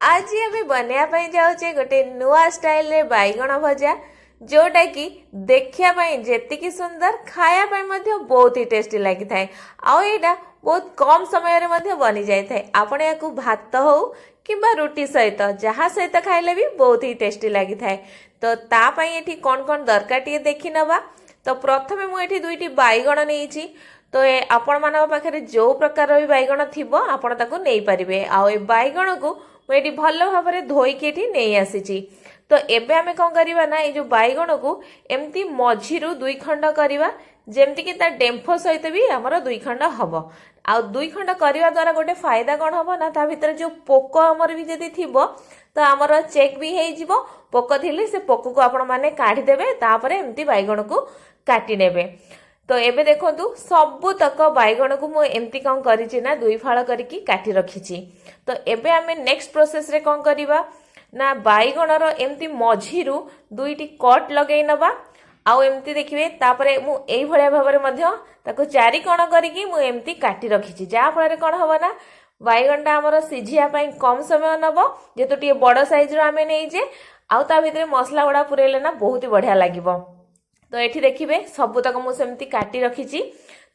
आज आम बनवाई जाऊे गोटे नुआ स्टाइल रे बैगण भजा जोटा कि देखापी जी सुंदर खायापी बहुत ही टेस्टी लगी था। आईटा बहुत कम समय रे बनी जाए। आपण या भात हो कि रुटी सहित जहाँ सहित खाइले भी बहुत ही टेस्टी लगी था। तो तापाई ये कौन कौन दरकार टे देखी नवा। तो प्रथमे मुझे दुईटी बैगण नहीं तो आपण मान पाखे जो प्रकार भी बैगण थी आपण ताकू नहीं पारे। आ बैगण को मुझे भल भाव धोईकी नहीं आसी। तो एबे आमे कौन करिबा ना ये जो बैगण को एमती मझिरु दुई खंड करिबा जेमती कि ता डेम्फो सहित भी हमर दुई खंड हबो। आ दुई खंड करिवा द्वारा गोटे फायदा कौन हबो ना ता भितर जो पोको हमर भी जदी थिबो तो हमर चेक भी हेई जिवो। पोको थिले से पोको को आपण माने काढी देबे तापरे एमती बैगण को काटी नेबे। तो एबे देखंतु सबु तक बैगण को मु एमती कौन करिछि ना दुई फाळ करिकी काटी रखिछि। तो एबे आमे नेक्स्ट प्रोसेस रे कौन करिबा ना बैगणर एमती मझिरु दुईटी कट लगे नबा। आउ एमती देखिए तापरे मु एई भलिया भाबरे मध्य ताको चारि कोण करिकी मु एमती काटी रखिछि। जा फଳରେ कोण हबो ना बैगणटा हमर सिझिया पई कम समय नबो जेतो टिए बड़ साइज रो आमे नै जे आउ ता भितरे मसला गुडा पुरेले ना बहुत ही बढ़िया लागिबो। तो एठी देखिबे सब तक मु सेमती काटी रखिछि।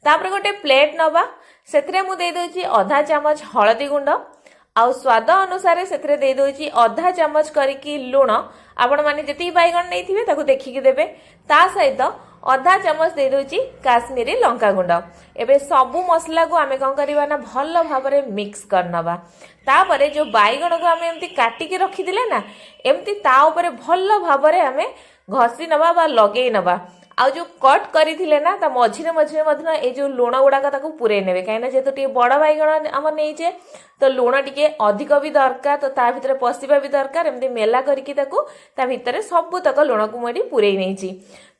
तापरे गोटे प्लेट नबा सेतरे मु दे दोछि आधा चामच हळदी गुंड आउ स्वाद अनुसार से दे दोछि आधा चामच करिकी लुण। आपण माने जति बैगण नै थिबे ताको देखिकी देबे। ता सहित आधा चामच दे दोछि काश्मीरी लंका गुंड। एबे सबु मसला को आमे कोन करबा ना भल भाबरे मिक्स करनबा। तापरे जो बैगण को आमे एमती काटिकी रखि दिले ना एमती ता ऊपर भल भाबरे आमे घसी नबा बा लगेई नबा। आउ जो कट करिथिले ना ता मझिरे मझिरे मधना ए जो लुण गुडा ताको पुरे नेबे काइना जेतो टी बड़ बैगण हम नैचे तो लुण टिके अधिक भी दरकार। तो ता भितरे पसिबा भी दरकार एमती मेला करिकी ताको ता भितरे सब तक लुण को मुडी पुरे नैची।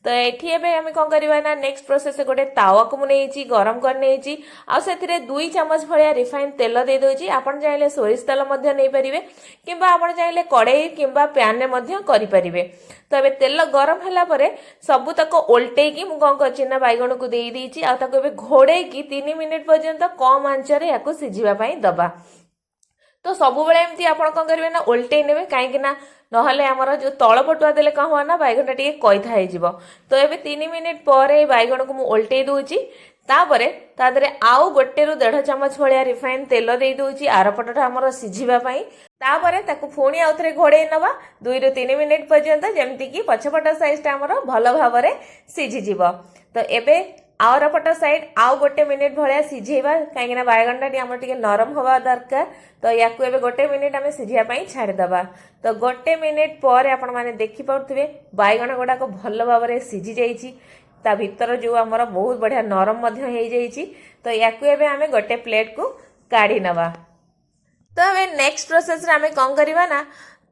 तो एठी एबे हमें कोन करबा ना नेक्स्ट प्रोसेस गोटे तावा को मु नैची गरम कर नैची। आ सेथिरे 2 चम्मच भलिया रिफाइन तेल दे दोची। आपण चाहिले सोरिष तेल मध्य नै परिबे किबा आपण चाहिले कड़ाई किबा पैन ने मध्य करि परिबे। तो एबे तेल गरम हला परे सब तक ओल्टे की मु कोन करछि ना बैगण को देई दीची। आ ताको एबे घोड़े की 3 मिनिट पर्यंत कम आंच रे याको सिझिबा पई दबा। तो सब बेले एमती आपण कोन करबे ना ओल्टे नेबे काहे कि ना नहले हमर जो तळ पटुआ देले का हो ना बैगणटा टिके कइथा हे जिवो। तो एबे 3 मिनिट परे बैगण को मु ओल्टे दोची। तापरे तादरे आउ गोटे रु 1.5 चम्मच भलिया रिफाइन तेल दे दोची आर पटटा हमर सिझिबा पई। तापरे ताकू फोनी आउथरे घोड़े नबा 2 रु 3 मिनिट पर्यंत जेमती कि पछपट साइज टा हमर भल भाबरे सिझि जिवो। तो एबे आवर पट साइड आउ गोटे मिनिट भलिया सिझेबा काहे ना बैगणटा टी हमर टिके नरम होबा दरकार। तो याकू एबे गोटे मिनिट आमे सिझिया पई छाड़ी दबा। तो गोटे मिनिट परे आपण माने देखि पड़थुबे बैगण गोडा को भल भाबरे सिझि जाईची। ता भीतर जो हमर बहुत बढ़िया नरम मध्य हे जाईची। तो याकू एबे आमे गोटे प्लेट को काढी नबा। तो एबे नेक्स्ट प्रोसेस रे आमे कोन करबा ना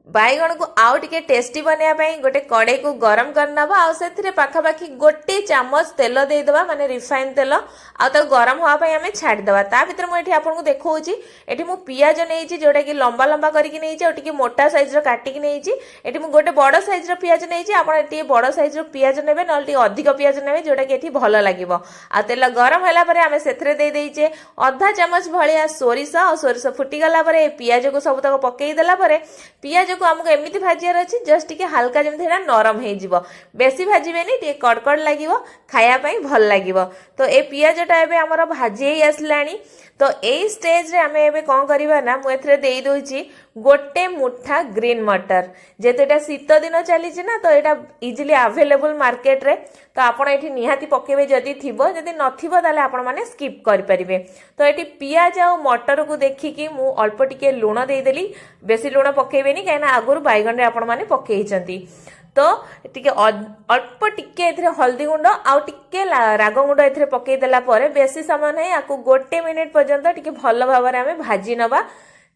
बैगण को आउ टिके टेस्टी बनया पई गोटे कड़ाई को गरम करनबा। आ सेथिरे पाखापाखी गोटे चामच तेल दे दबा माने रिफाइन तेल। आ तो गरम होआ पई हमें छाड़ी दबा। ता भीतर मु एठी आपन को देखौची एठी मु पियाज नेइची जोटा कि लंबा लंबा करिकि नेइची और टिके मोटा साइज रो काटिकि नेइची। एठी मु गोटे बड़ साइज रो पियाज नेइची। आपन एठी बड़ साइज रो पियाज नेबे नल टिके अधिक पियाज नेबे जोटा कि एठी भलो लागिवो। आ तेल गरम होला परे हमें सेथिरे दे देइचे आधा चामच भलिया सोरिष। आ सोरिष फुटी गला परे पियाज को सब तक पकेई देला परे पियाज को हमको एमती भाजियार अच्छी जस्ट टिके हल्का जमी नरम हो बेसी भाजबेनी टे कड़कड़ लगे खायापाई भल लगे। तो ये पियाजटा एबे हमर भाजी आसलानी। तो यही स्टेज रे आमे एबे कौन करिबा ना मु एथरे देई दोची गोटे मुठा ग्रीन मटर। जेते एटा शीत दिन चली ना तो एटा इजिली अवेलेबल मार्केट रे। तो आपण एठी निहाती पकेबे जदी थिबो जदी नथिबो ताले आपण माने स्किप करि परिबे। तो एठी पियाज आ मटर को देखिकी मु अल्प टिके लुण देई देली बेसी लुण पकेबेनी काहे ना आगुर बैगण रे आपण माने पकेइचंती। तो टिके अल्प टिके एथरे हल्दी गुंड आउ टिके राग गुंड एथरे पकेई देला परे बेसी समय नै आकु गोटे मिनिट पर्यंत टिके भल भाबरे आमे भाजी नबा।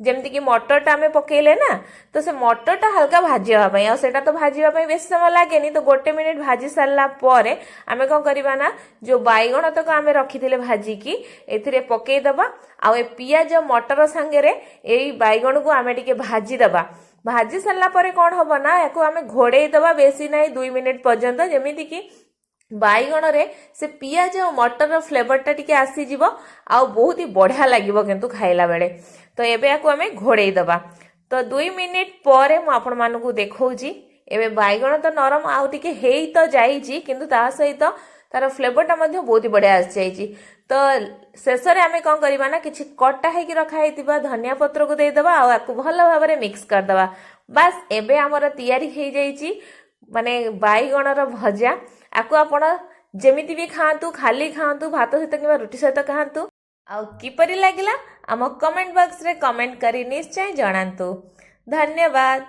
जेमती कि मटरटा आमे पकेइले ना तो से मटरटा हल्का भाजिया पई आ सेटा तो भाजिया पई बेसी समय लागेनी। तो गोटे मिनिट भाजी सारला परे आमे कोन करिबा ना जो बैगण तक आमे रखिथिले भाजी की एथिरे पकेई दबा। आ ए पियाज मटर संगे रे एई बैगण को आमे टिके भाजी दबा। भाजी सारला परे कौन हबो ना याको आमे घोड़े दबा बेसी नाही 2 मिनिट पर्यंत जेमिति कि बैगण रे से पियाज और मटर फ्लेवरटा टिके आसी जिवो आ बहुत ही बढ़िया लागिवो किंतु खाइला बेले। तो एबे याको आमे घोड़े दबा। तो 2 मिनिट पर मुझे देखौची एबे बैगण तो नरम आउ टिके हेई तो जाइची किंतु ता सहित तार फ्लेवरटा मध्य बहुत ही बढ़िया आसी जाइची। तो शेष में आम कौन करवा ना किसी कटा होगी रखाई धनिया पत्र को देदेबा आपको भल भाव में मिक्स करदे। बास एबे आमर तैयारी हो जाइची माने बैगणर भजा। आपको आपण जेमिति भी खातु खाली खातु भात सहित कि रुटी सहित खातु आउ किपरि लागिला आम कमेंट बॉक्स रे कमेंट करी निश्चय जणातु। धन्यवाद।